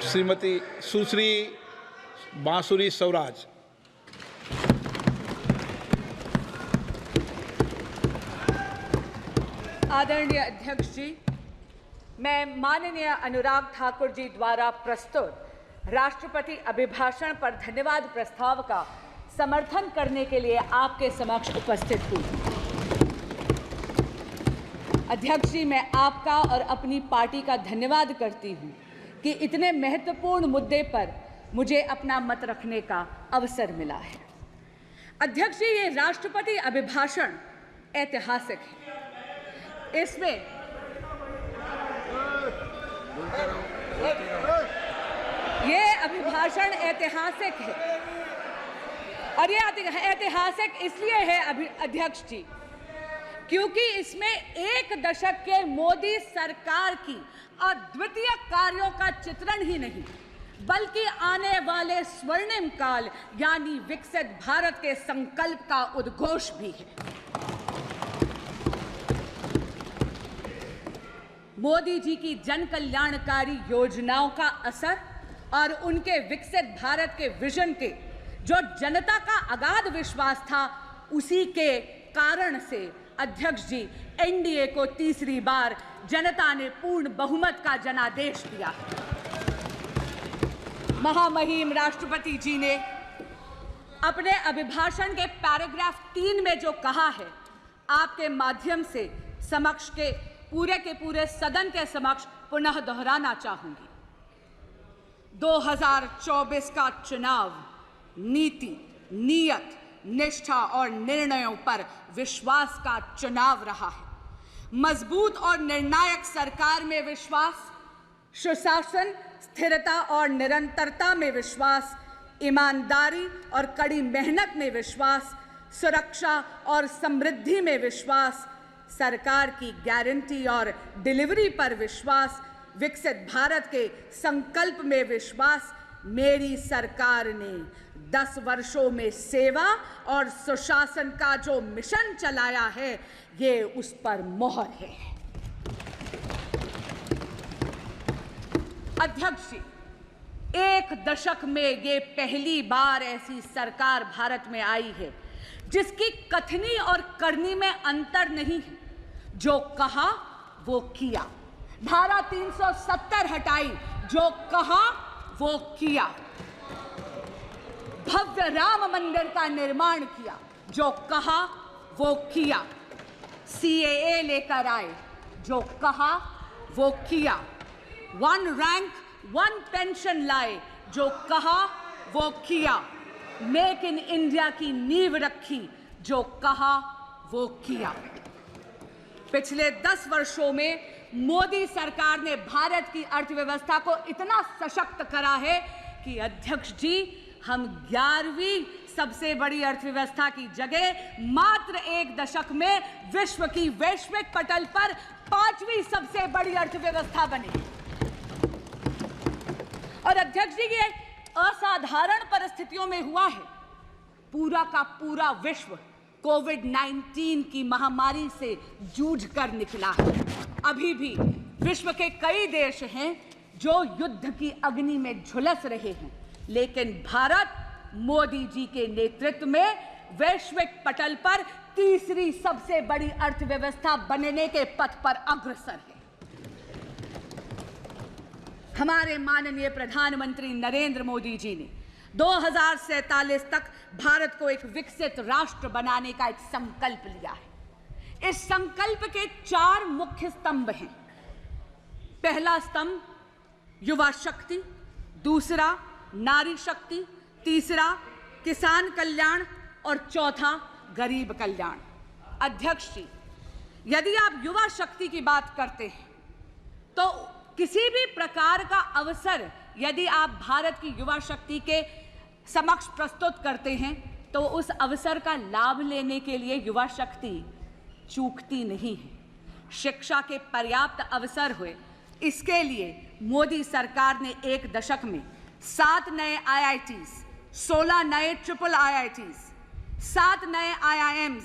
श्रीमती सुश्री बांसुरी स्वराज। आदरणीय अध्यक्ष जी, मैं माननीय अनुराग ठाकुर जी द्वारा प्रस्तुत राष्ट्रपति अभिभाषण पर धन्यवाद प्रस्ताव का समर्थन करने के लिए आपके समक्ष उपस्थित हूँ। अध्यक्ष जी, मैं आपका और अपनी पार्टी का धन्यवाद करती हूँ कि इतने महत्वपूर्ण मुद्दे पर मुझे अपना मत रखने का अवसर मिला है। अध्यक्ष जी, ये राष्ट्रपति अभिभाषण ऐतिहासिक है। इसमें ये अभिभाषण ऐतिहासिक है और ये ऐतिहासिक इसलिए है अध्यक्ष जी क्योंकि इसमें एक दशक के मोदी सरकार की अद्वितीय कार्यों का चित्रण ही नहीं बल्कि आने वाले स्वर्णिम काल यानी विकसित भारत के संकल्प का उद्घोष भी है। मोदी जी की जन कल्याणकारी योजनाओं का असर और उनके विकसित भारत के विजन के जो जनता का अगाध विश्वास था, उसी के कारण से अध्यक्ष जी एनडीए को तीसरी बार जनता ने पूर्ण बहुमत का जनादेश दिया। महामहिम राष्ट्रपति जी ने अपने अभिभाषण के पैराग्राफ 3 में जो कहा है, आपके माध्यम से समक्ष के पूरे सदन के समक्ष पुनः दोहराना चाहूंगी। 2024 का चुनाव नीति, नियत, निष्ठा और निर्णयों पर विश्वास का चुनाव रहा है। मजबूत और निर्णायक सरकार में विश्वास, सुशासन, स्थिरता और निरंतरता में विश्वास, ईमानदारी और कड़ी मेहनत में विश्वास, सुरक्षा और समृद्धि में विश्वास, सरकार की गारंटी और डिलीवरी पर विश्वास, विकसित भारत के संकल्प में विश्वास। मेरी सरकार ने 10 वर्षों में सेवा और सुशासन का जो मिशन चलाया है, ये उस पर मोहर है। अध्यक्ष जी, एक दशक में ये पहली बार ऐसी सरकार भारत में आई है जिसकी कथनी और करनी में अंतर नहीं है। जो कहा वो किया। धारा 370 हटाई, जो कहा वो किया। भव्य राम मंदिर का निर्माण किया, जो कहा वो किया। सीएए लेकर आए, जो कहा वो किया। 1 रैंक 1 पेंशन लाए, जो कहा वो किया। मेक इन इंडिया की नींव रखी, जो कहा वो किया। पिछले 10 वर्षों में मोदी सरकार ने भारत की अर्थव्यवस्था को इतना सशक्त करा है कि अध्यक्ष जी, हम 11वीं सबसे बड़ी अर्थव्यवस्था की जगह मात्र एक दशक में विश्व की वैश्विक पटल पर 5वीं सबसे बड़ी अर्थव्यवस्था बने। और अध्यक्ष जी, ये असाधारण परिस्थितियों में हुआ है। पूरा का पूरा विश्व कोविड-19 की महामारी से जूझ कर निकला है। अभी भी विश्व के कई देश हैं जो युद्ध की अग्नि में झुलस रहे हैं, लेकिन भारत मोदी जी के नेतृत्व में वैश्विक पटल पर तीसरी सबसे बड़ी अर्थव्यवस्था बनने के पथ पर अग्रसर है। हमारे माननीय प्रधानमंत्री नरेंद्र मोदी जी ने 2047 तक भारत को एक विकसित राष्ट्र बनाने का एक संकल्प लिया है। इस संकल्प के 4 मुख्य स्तंभ हैं। पहला स्तंभ युवा शक्ति, दूसरा नारी शक्ति, तीसरा किसान कल्याण और चौथा गरीब कल्याण। अध्यक्ष जी, यदि आप युवा शक्ति की बात करते हैं तो किसी भी प्रकार का अवसर यदि आप भारत की युवा शक्ति के समक्ष प्रस्तुत करते हैं तो उस अवसर का लाभ लेने के लिए युवा शक्ति चूकती नहीं है। शिक्षा के पर्याप्त अवसर हुए, इसके लिए मोदी सरकार ने एक दशक में 7 नए IITs, 16 नए ट्रिपल IITs, 7 नए IIMs,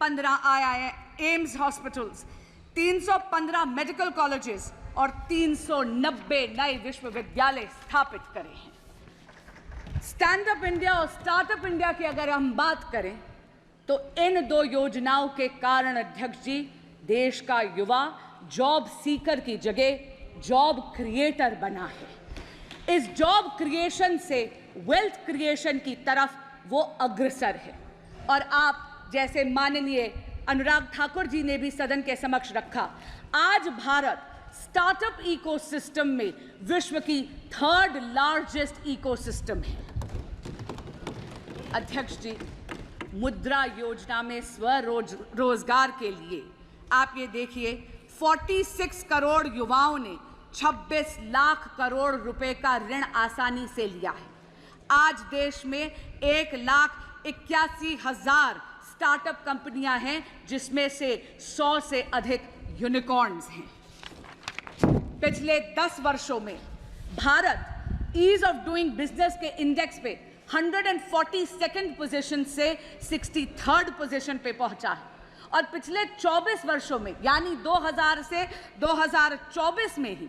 15 AIIMS hospitals, 315 medical colleges और 390 नए विश्वविद्यालय स्थापित करे हैं। स्टैंड अप इंडिया और स्टार्टअप इंडिया की अगर हम बात करें तो इन दो योजनाओं के कारण अध्यक्ष जी, देश का युवा जॉब सीकर की जगह जॉब क्रिएटर बना है। इस जॉब क्रिएशन से वेल्थ क्रिएशन की तरफ वो अग्रसर है। और आप जैसे माननीय अनुराग ठाकुर जी ने भी सदन के समक्ष रखा, आज भारत स्टार्टअप इकोसिस्टम में विश्व की 3rd लार्जेस्ट इकोसिस्टम है। अध्यक्ष जी, मुद्रा योजना में स्वरोजगार के लिए आप ये देखिए 46 करोड़ युवाओं ने 26 लाख करोड़ रुपए का ऋण आसानी से लिया है। आज देश में 1,81,000 स्टार्टअप कंपनियां हैं, जिसमें से 100 से अधिक यूनिकॉर्न्स हैं। पिछले 10 वर्षों में Bharat ease of doing business के इंडेक्स पे 142nd पोजीशन से 63rd पोजीशन पे पहुंचा है। और पिछले 24 वर्षों में यानी 2000 से 2024 में ही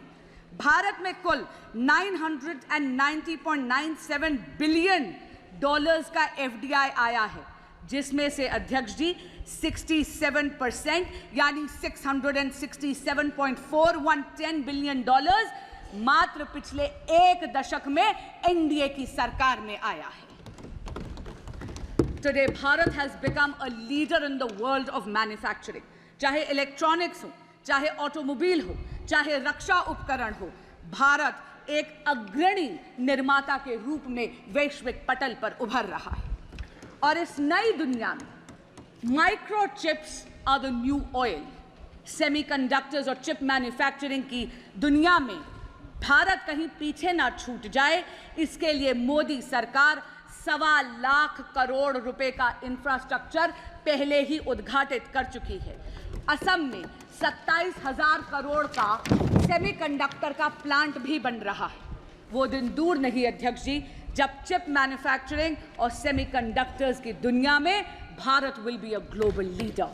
भारत में कुल $990.97 बिलियन का FDI आया है, जिसमें से अध्यक्ष जी 67% यानी $667.4110 बिलियन मात्र पिछले एक दशक में एनडीए की सरकार में आया है। Today, Bharat has become a leader in the world of manufacturing. चाहे इलेक्ट्रॉनिक्स हो, चाहे ऑटोमोबाइल हो, चाहे रक्षा उपकरण हो, भारत एक अग्रणी निर्माता के रूप में वैश्विक पटल पर उभर रहा है। और इस नई दुनिया में microchips are the new oil. Semiconductors और चिप मैन्युफैक्चरिंग की दुनिया में भारत कहीं पीछे ना छूट जाए, इसके लिए मोदी सरकार 1.25 लाख करोड़ रुपए का इंफ्रास्ट्रक्चर पहले ही उद्घाटित कर चुकी है। असम में 27,000 करोड़ का सेमीकंडक्टर का प्लांट भी बन रहा है। वो दिन दूर नहीं अध्यक्ष जी, जब चिप मैन्युफैक्चरिंग और सेमीकंडक्टर्स की दुनिया में Bharat will be a global leader.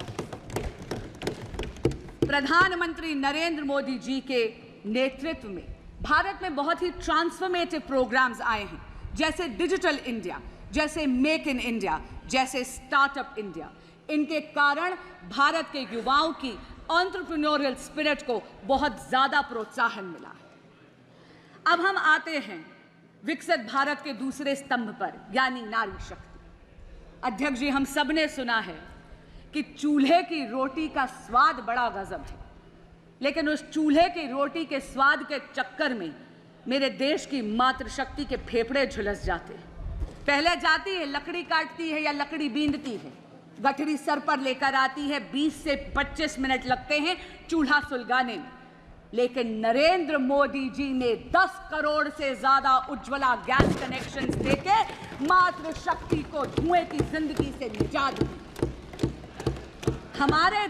प्रधानमंत्री नरेंद्र मोदी जी के नेतृत्व में भारत में बहुत ही ट्रांसफॉर्मेटिव प्रोग्राम्स आए हैं, जैसे डिजिटल इंडिया, जैसे मेक इन इंडिया, जैसे स्टार्टअप इंडिया। इनके कारण भारत के युवाओं की एंटरप्रेन्योरियल स्पिरिट को बहुत ज्यादा प्रोत्साहन मिला है। अब हम आते हैं विकसित भारत के दूसरे स्तंभ पर, यानी नारी शक्ति। अध्यक्ष जी, हम सब ने सुना है कि चूल्हे की रोटी का स्वाद बड़ा गजब है, लेकिन उस चूल्हे की रोटी के स्वाद के चक्कर में मेरे देश की मातृशक्ति के फेफड़े झुलस जाते हैं। पहले जाती है, लकड़ी काटती है या लकड़ी बींदती है, गठरी सर पर लेकर आती है, 20 से 25 मिनट लगते हैं चूल्हा सुलगाने में। लेकिन नरेंद्र मोदी जी ने 10 करोड़ से ज्यादा उज्ज्वला गैस कनेक्शंस देके मातृशक्ति को धुएं की जिंदगी से निजात दी। हमारे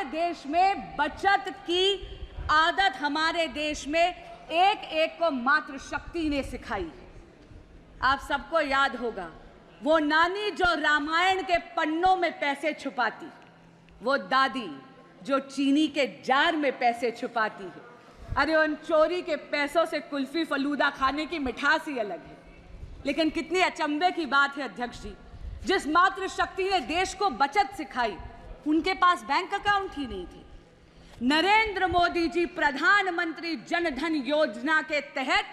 देश में बचत की आदत हमारे देश में एक एक को मातृशक्ति ने सिखाई है। आप सबको याद होगा वो नानी जो रामायण के पन्नों में पैसे छुपाती, वो दादी जो चीनी के जार में पैसे छुपाती है। अरे उन चोरी के पैसों से कुल्फी फलूदा खाने की मिठास ही अलग है। लेकिन कितनी अचंभे की बात है अध्यक्ष जी, जिस मातृशक्ति ने देश को बचत सिखाई, उनके पास बैंक अकाउंट ही नहीं थे। नरेंद्र मोदी जी प्रधानमंत्री जन धन योजना के तहत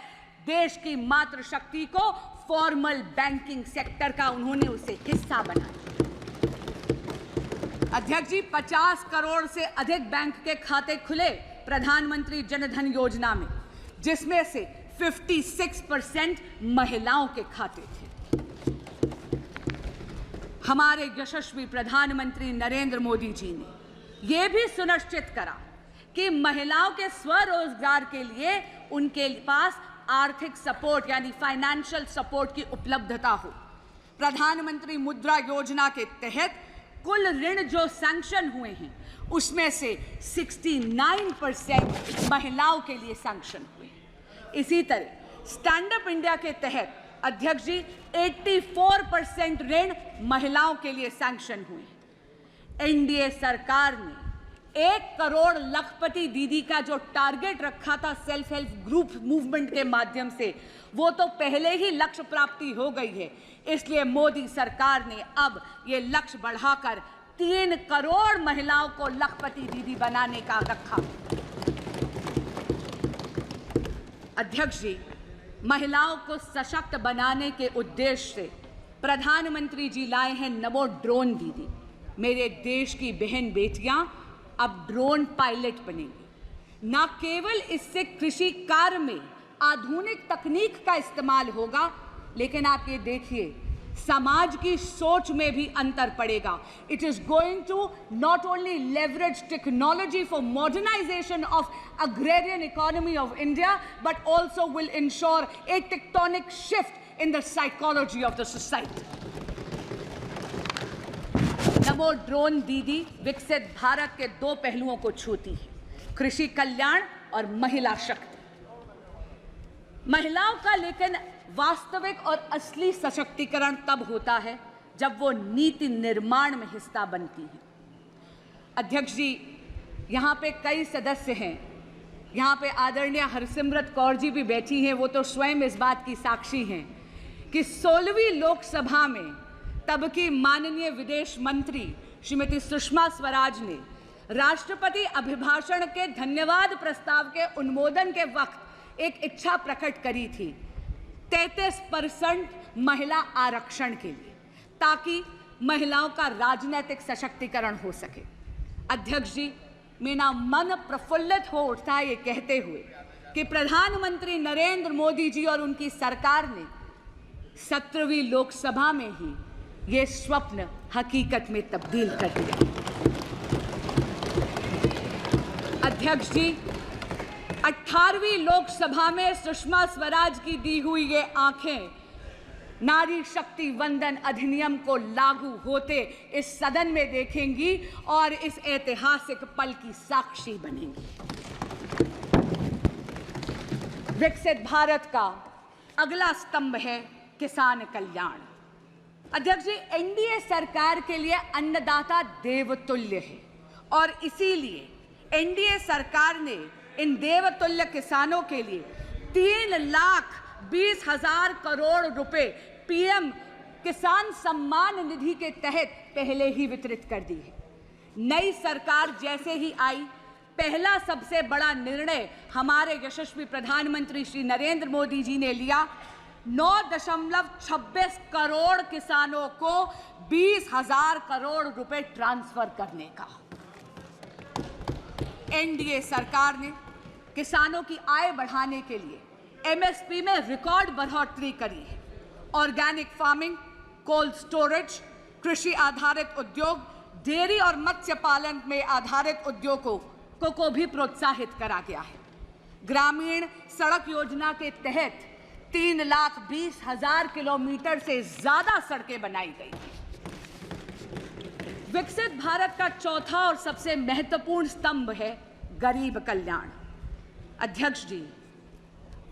देश की मातृशक्ति को फॉर्मल बैंकिंग सेक्टर का उन्होंने उसे हिस्सा बनाया। अध्यक्ष जी, 50 करोड़ से अधिक बैंक के खाते खुले प्रधानमंत्री जन धन योजना में, जिसमें से 56% महिलाओं के खाते थे। हमारे यशस्वी प्रधानमंत्री नरेंद्र मोदी जी ने यह भी सुनिश्चित करा कि महिलाओं के स्वरोजगार के लिए उनके पास आर्थिक सपोर्ट यानी फाइनेंशियल सपोर्ट की उपलब्धता हो। प्रधानमंत्री मुद्रा योजना के तहत कुल ऋण जो सैंक्शन हुए हैं, उसमें से 69% महिलाओं के लिए सैंक्शन हुए। इसी तरह स्टैंड अप इंडिया के तहत अध्यक्ष जी 84% ऋण महिलाओं के लिए सैंक्शन हुए। एनडीए सरकार ने 1 करोड़ लखपति दीदी का जो टारगेट रखा था सेल्फ हेल्प ग्रुप मूवमेंट के माध्यम से, वो तो पहले ही लक्ष्य प्राप्ति हो गई है। इसलिए मोदी सरकार ने अब ये लक्ष्य बढ़ाकर 3 करोड़ महिलाओं को लखपति दीदी बनाने का रखा। अध्यक्ष जी, महिलाओं को सशक्त बनाने के उद्देश्य से प्रधानमंत्री जी लाए हैं नमो ड्रोन दीदी। मेरे देश की बहन बेटियां अब ड्रोन पायलट बनेंगी। न केवल इससे कृषि कार्य में आधुनिक तकनीक का इस्तेमाल होगा, लेकिन आप ये देखिए समाज की सोच में भी अंतर पड़ेगा। It is going to not only leverage technology for modernisation of agrarian economy of India, but also will ensure a tectonic shift in the psychology of the society. NaMo drone दीदी विकसित भारत के 2 पहलुओं को छूती है, कृषि कल्याण और महिला शक्ति। महिलाओं का लेकिन वास्तविक और असली सशक्तिकरण तब होता है जब वो नीति निर्माण में हिस्सा बनती है। अध्यक्ष जी, यहाँ पे कई सदस्य हैं, यहाँ पे आदरणीय हरसिमरत कौर जी भी बैठी हैं, वो तो स्वयं इस बात की साक्षी हैं कि 16वीं लोकसभा में तब की माननीय विदेश मंत्री श्रीमती सुषमा स्वराज ने राष्ट्रपति अभिभाषण के धन्यवाद प्रस्ताव के अनुमोदन के वक्त एक इच्छा प्रकट करी थी 33% महिला आरक्षण के लिए, ताकि महिलाओं का राजनीतिक सशक्तिकरण हो सके। अध्यक्ष जी, मेरा मन प्रफुल्लित हो उठता है ये कहते हुए कि प्रधानमंत्री नरेंद्र मोदी जी और उनकी सरकार ने 17वीं लोकसभा में ही ये स्वप्न हकीकत में तब्दील कर दिया। अध्यक्ष जी, 18वीं लोकसभा में सुषमा स्वराज की दी हुई ये आंखें नारी शक्ति वंदन अधिनियम को लागू होते इस सदन में देखेंगी और इस ऐतिहासिक पल की साक्षी बनेंगी। विकसित भारत का अगला स्तंभ है किसान कल्याण। अध्यक्ष जी, एनडीए सरकार के लिए अन्नदाता देवतुल्य है और इसीलिए एनडीए सरकार ने इन देवतुल्य किसानों के लिए 3,20,000 करोड़ रुपए पीएम किसान सम्मान निधि के तहत पहले ही वितरित कर दी है। नई सरकार जैसे ही आई, पहला सबसे बड़ा निर्णय हमारे यशस्वी प्रधानमंत्री श्री नरेंद्र मोदी जी ने लिया 9.26 करोड़ किसानों को 20,000 करोड़ रुपए ट्रांसफर करने का। एनडीए सरकार ने किसानों की आय बढ़ाने के लिए एमएसपी में रिकॉर्ड बढ़ोतरी करी है। ऑर्गेनिक फार्मिंग, कोल्ड स्टोरेज, कृषि आधारित उद्योग, डेयरी और मत्स्य पालन में आधारित उद्योगों को भी प्रोत्साहित करा गया है। ग्रामीण सड़क योजना के तहत 3,20,000 किलोमीटर से ज्यादा सड़कें बनाई गई। विकसित भारत का चौथा और सबसे महत्वपूर्ण स्तंभ है गरीब कल्याण। अध्यक्ष जी,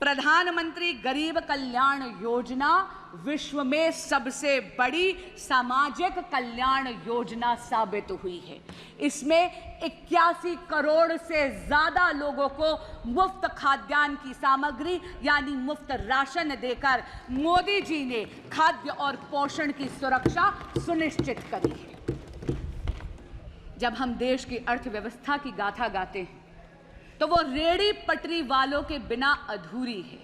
प्रधानमंत्री गरीब कल्याण योजना विश्व में सबसे बड़ी सामाजिक कल्याण योजना साबित हुई है। इसमें 81 करोड़ से ज्यादा लोगों को मुफ्त खाद्यान्न की सामग्री यानी मुफ्त राशन देकर मोदी जी ने खाद्य और पोषण की सुरक्षा सुनिश्चित करी है। जब हम देश की अर्थव्यवस्था की गाथा गाते हैं तो वो रेहड़ी पटरी वालों के बिना अधूरी है।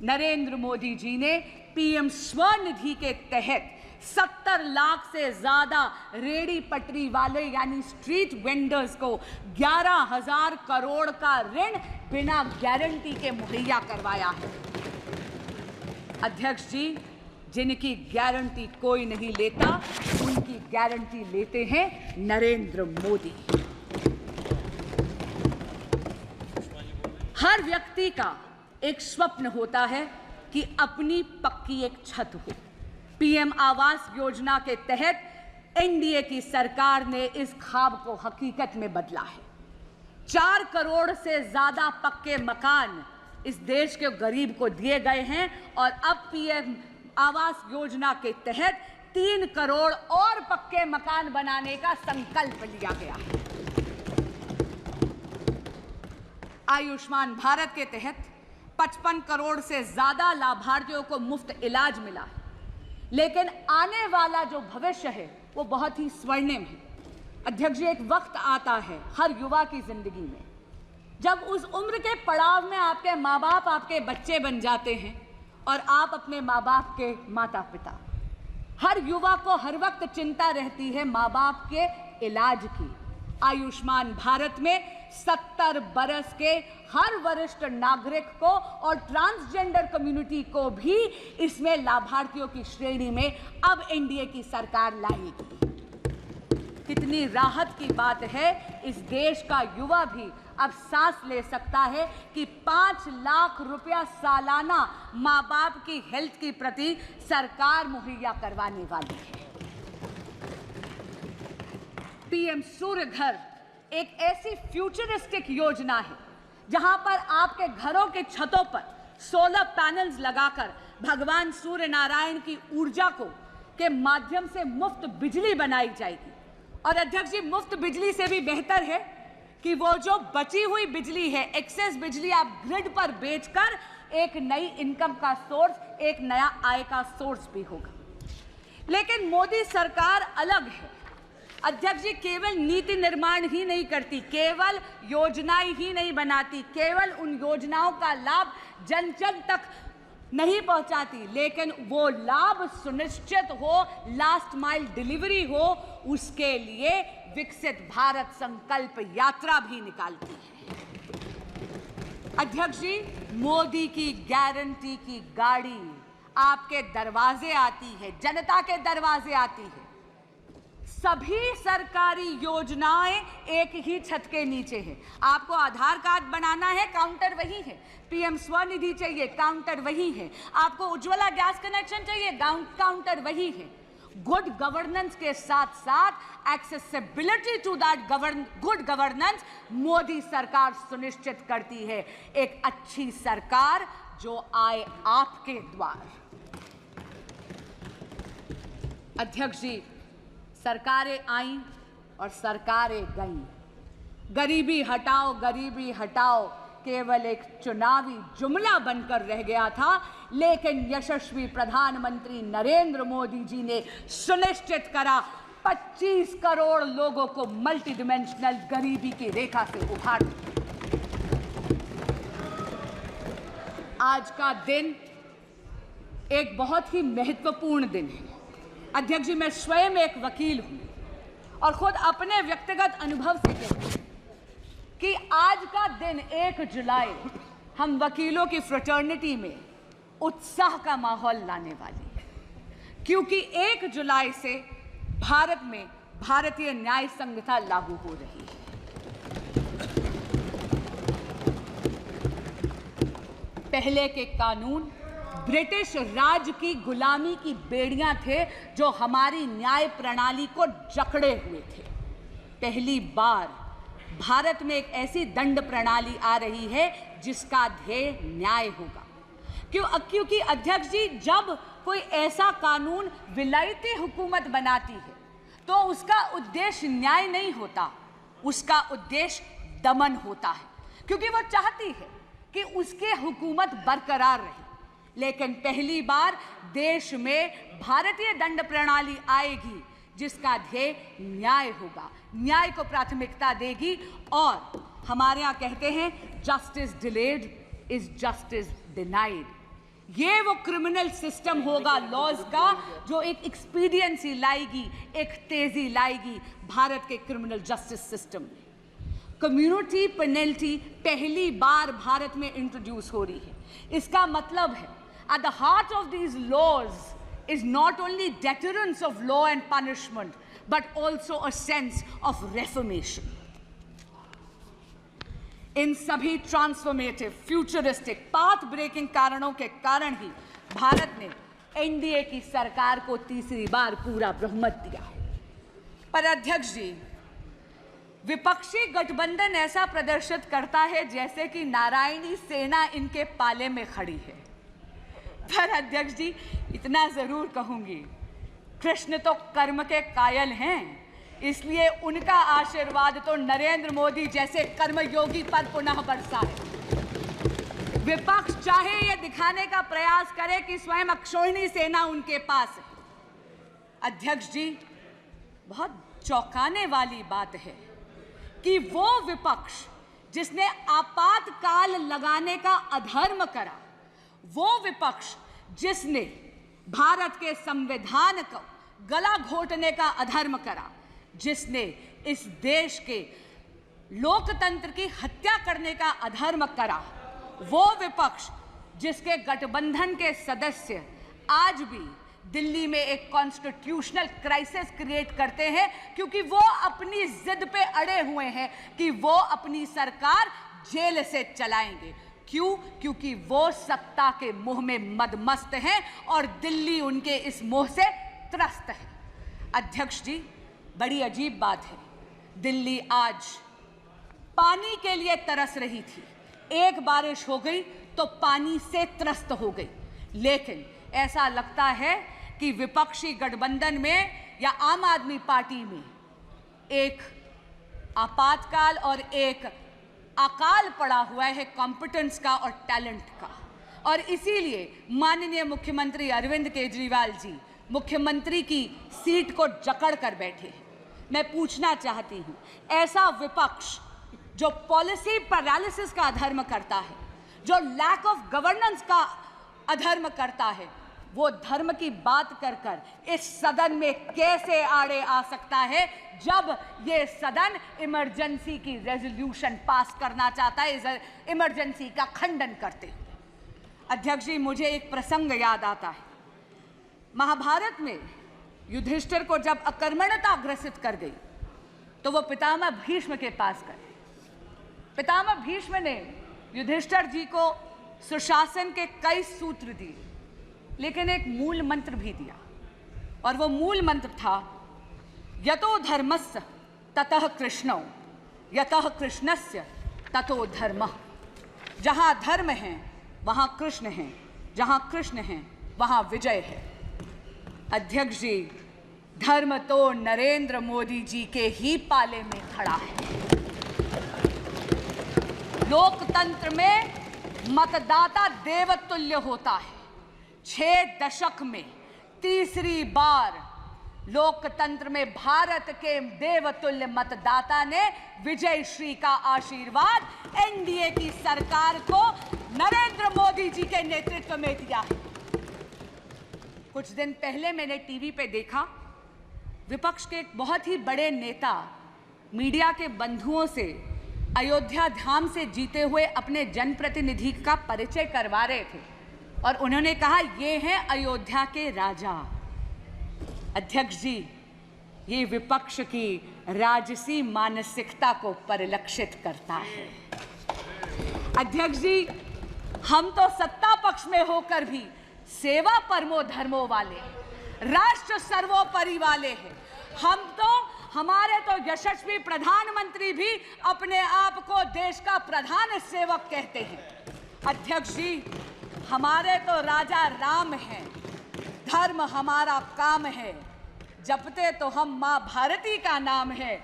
नरेंद्र मोदी जी ने पीएम स्वनिधि के तहत 70 लाख से ज्यादा रेहड़ी पटरी वाले यानी स्ट्रीट वेंडर्स को 11,000 करोड़ का ऋण बिना गारंटी के मुहैया करवाया है। अध्यक्ष जी, जिनकी गारंटी कोई नहीं लेता, उनकी गारंटी लेते हैं नरेंद्र मोदी। हर व्यक्ति का एक स्वप्न होता है कि अपनी पक्की एक छत हो। पीएम आवास योजना के तहत एनडीए की सरकार ने इस ख्वाब को हकीकत में बदला है। 4 करोड़ से ज्यादा पक्के मकान इस देश के गरीब को दिए गए हैं और अब पीएम आवास योजना के तहत 3 करोड़ और पक्के मकान बनाने का संकल्प लिया गया है। आयुष्मान भारत के तहत 55 करोड़ से ज्यादा लाभार्थियों को मुफ्त इलाज मिला है, लेकिन आने वाला जो भविष्य है वो बहुत ही स्वर्णिम है। अध्यक्ष जी, एक वक्त आता है हर युवा की जिंदगी में जब उस उम्र के पड़ाव में आपके माँ बाप आपके बच्चे बन जाते हैं और आप अपने माँ बाप के माता पिता। हर युवा को हर वक्त चिंता रहती है माँ बाप के इलाज की। आयुष्मान भारत में 70 बरस के हर वरिष्ठ नागरिक को और ट्रांसजेंडर कम्युनिटी को भी इसमें लाभार्थियों की श्रेणी में अब एनडीए की सरकार लाएगी। कितनी राहत की बात है, इस देश का युवा भी अब सांस ले सकता है कि 5 लाख रुपया सालाना माँ बाप की हेल्थ की प्रति सरकार मुहैया करवाने वाली है। पीएम सूर्य घर एक ऐसी फ्यूचरिस्टिक योजना है जहां पर आपके घरों के छतों पर सोलर पैनल्स लगाकर भगवान सूर्य नारायण की ऊर्जा को के माध्यम से मुफ्त बिजली बनाई जाएगी। और अध्यक्ष जी, मुफ्त बिजली से भी बेहतर है कि वो जो बची हुई बिजली है, एक्सेस बिजली, आप ग्रिड पर बेचकर एक नई इनकम का सोर्स, एक नया आय का सोर्स भी होगा। लेकिन मोदी सरकार अलग है अध्यक्ष जी, केवल नीति निर्माण ही नहीं करती, केवल योजनाएं ही नहीं बनाती, केवल उन योजनाओं का लाभ जन जन तक नहीं पहुंचाती, लेकिन वो लाभ सुनिश्चित हो, लास्ट माइल डिलीवरी हो, उसके लिए विकसित भारत संकल्प यात्रा भी निकालती है। अध्यक्ष जी, मोदी की गारंटी की गाड़ी आपके दरवाजे आती है, जनता के दरवाजे आती है। सभी सरकारी योजनाएं एक ही छत के नीचे है। आपको आधार कार्ड बनाना है, काउंटर वही है। पीएम स्वनिधि चाहिए, काउंटर वही है। आपको उज्ज्वला गैस कनेक्शन चाहिए, काउंटर वही है। गुड गवर्नेंस के साथ साथ accessibility to that good governance Modi सरकार सुनिश्चित करती है। एक अच्छी सरकार जो आए आपके द्वार। अध्यक्ष जी, सरकारें आईं और सरकारें गईं। गरीबी हटाओ केवल एक चुनावी जुमला बनकर रह गया था, लेकिन यशस्वी प्रधानमंत्री नरेंद्र मोदी जी ने सुनिश्चित करा 25 करोड़ लोगों को मल्टी डिमेंशनल गरीबी की रेखा से उभार दिया। आज का दिन एक बहुत ही महत्वपूर्ण दिन है। अध्यक्ष जी, मैं स्वयं एक वकील हूं और खुद अपने व्यक्तिगत अनुभव से कहती हूं कि आज का दिन 1 जुलाई हम वकीलों की फ्रेटर्निटी में उत्साह का माहौल लाने वाली है, क्योंकि 1 जुलाई से भारत में भारतीय न्याय संहिता लागू हो रही है। पहले के कानून ब्रिटिश राज की गुलामी की बेड़ियां थे जो हमारी न्याय प्रणाली को जकड़े हुए थे। पहली बार भारत में एक ऐसी दंड प्रणाली आ रही है जिसका ध्येय न्याय होगा। क्योंकि अध्यक्ष जी, जब कोई ऐसा कानून विलायती हुकूमत बनाती है तो उसका उद्देश्य न्याय नहीं होता, उसका उद्देश्य दमन होता है, क्योंकि वो चाहती है कि उसकी हुकूमत बरकरार रहे। लेकिन पहली बार देश में भारतीय दंड प्रणाली आएगी जिसका ध्येय न्याय होगा, न्याय को प्राथमिकता देगी। और हमारे यहाँ कहते हैं justice delayed is justice denied. ये वो क्रिमिनल सिस्टम होगा लॉज का जो एक एक्सपीडियंसी लाएगी, एक तेजी लाएगी भारत के क्रिमिनल जस्टिस सिस्टम में। कम्युनिटी पेनल्टी पहली बार भारत में इंट्रोड्यूस हो रही है। इसका मतलब है at the heart of these laws is not only deterrence of law and punishment, but also a sense of reformation. इन सभी ट्रांसफॉर्मेटिव, फ्यूचरिस्टिक, पाथ ब्रेकिंग कारणों के कारण ही भारत ने एनडीए की सरकार को तीसरी बार पूरा बहुमत दिया है। पर अध्यक्ष जी, विपक्षी गठबंधन ऐसा प्रदर्शित करता है जैसे कि नारायणी सेना इनके पाले में खड़ी है। पर अध्यक्ष जी, इतना जरूर कहूंगी, कृष्ण तो कर्म के कायल हैं, इसलिए उनका आशीर्वाद तो नरेंद्र मोदी जैसे कर्मयोगी पर पुनः बरसा है। विपक्ष चाहे ये दिखाने का प्रयास करे कि स्वयं अक्षौहिणी सेना उनके पास है। अध्यक्ष जी, बहुत चौंकाने वाली बात है कि वो विपक्ष जिसने आपातकाल लगाने का अधर्म करा, वो विपक्ष जिसने भारत के संविधान को गला घोटने का अधर्म करा, जिसने इस देश के लोकतंत्र की हत्या करने का अधर्म करा, वो विपक्ष जिसके गठबंधन के सदस्य आज भी दिल्ली में एक कॉन्स्टिट्यूशनल क्राइसिस क्रिएट करते हैं क्योंकि वो अपनी जिद पे अड़े हुए हैं कि वो अपनी सरकार जेल से चलाएंगे। क्यों? क्योंकि वो सत्ता के मोह में मदमस्त हैं और दिल्ली उनके इस मोह से त्रस्त है। अध्यक्ष जी, बड़ी अजीब बात है, दिल्ली आज पानी के लिए तरस रही थी, एक बारिश हो गई तो पानी से त्रस्त हो गई। लेकिन ऐसा लगता है कि विपक्षी गठबंधन में या आम आदमी पार्टी में एक आपातकाल और एक अकाल पड़ा हुआ है कॉम्पिटेंस का और टैलेंट का, और इसीलिए माननीय मुख्यमंत्री अरविंद केजरीवाल जी मुख्यमंत्री की सीट को जकड़ कर बैठे हैं। मैं पूछना चाहती हूं, ऐसा विपक्ष जो पॉलिसी पैरालिसिस का अधर्म करता है, जो लैक ऑफ गवर्नेंस का अधर्म करता है, वो धर्म की बात कर कर इस सदन में कैसे आड़े आ सकता है जब ये सदन इमरजेंसी की रेजोल्यूशन पास करना चाहता है, इस इमरजेंसी का खंडन करते हुए। अध्यक्ष जी, मुझे एक प्रसंग याद आता है। महाभारत में युधिष्ठिर को जब अकर्मण्यता ग्रसित कर गई तो वो पितामह भीष्म के पास गए। पितामह भीष्म ने युधिष्ठिर जी को सुशासन के कई सूत्र दिए, लेकिन एक मूल मंत्र भी दिया, और वो मूल मंत्र था यतो धर्मस्य ततः कृष्णो, यतः कृष्णस्य ततो धर्मः। जहां धर्म है वहां कृष्ण है, जहां कृष्ण है वहां विजय है। अध्यक्ष जी, धर्म तो नरेंद्र मोदी जी के ही पाले में खड़ा है। लोकतंत्र में मतदाता देवतुल्य होता है। 6 दशक में तीसरी बार लोकतंत्र में भारत के देवतुल्य मतदाता ने विजय श्री का आशीर्वाद एनडीए की सरकार को नरेंद्र मोदी जी के नेतृत्व में दिया है। कुछ दिन पहले मैंने टीवी पे देखा, विपक्ष के एक बहुत ही बड़े नेता मीडिया के बंधुओं से अयोध्या धाम से जीते हुए अपने जनप्रतिनिधि का परिचय करवा रहे थे, और उन्होंने कहा ये हैं अयोध्या के राजा। अध्यक्ष जी, ये विपक्ष की राजसी मानसिकता को परिलक्षित करता है। अध्यक्ष जी, हम तो सत्ता पक्ष में होकर भी सेवा परमो धर्मो वाले, राष्ट्र सर्वोपरि वाले हैं। हमारे तो यशस्वी प्रधानमंत्री भी अपने आप को देश का प्रधान सेवक कहते हैं। अध्यक्ष जी, हमारे तो राजा राम हैं, धर्म हमारा काम है, जपते तो हम माँ भारती का नाम है,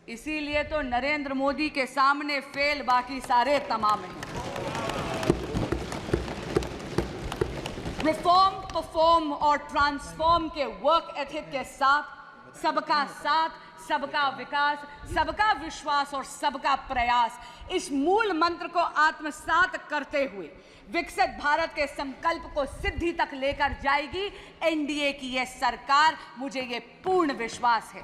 इसीलिए तो नरेंद्र मोदी के सामने फेल बाकी सारे तमाम हैं। रिफॉर्म, परफॉर्म और ट्रांसफॉर्म के वर्क एथिक के साथ साथ, सबका विकास, सबका विश्वास और सबका प्रयास, इस मूल मंत्र को आत्मसात करते हुए विकसित भारत के संकल्प को सिद्धि तक लेकर जाएगी एनडीए की यह सरकार, मुझे ये पूर्ण विश्वास है।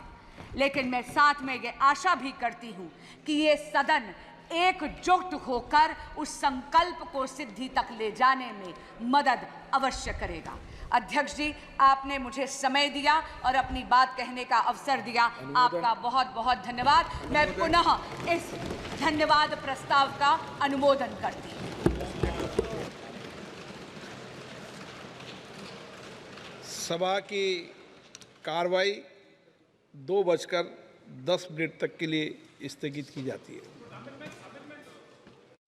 लेकिन मैं साथ में ये आशा भी करती हूँ कि ये सदन एकजुट होकर उस संकल्प को सिद्धि तक ले जाने में मदद अवश्य करेगा। अध्यक्ष जी, आपने मुझे समय दिया और अपनी बात कहने का अवसर दिया, आपका बहुत बहुत धन्यवाद। मैं पुनः इस धन्यवाद प्रस्ताव का अनुमोदन करती हूँ। सभा की कार्रवाई 2:10 तक के लिए स्थगित की जाती है।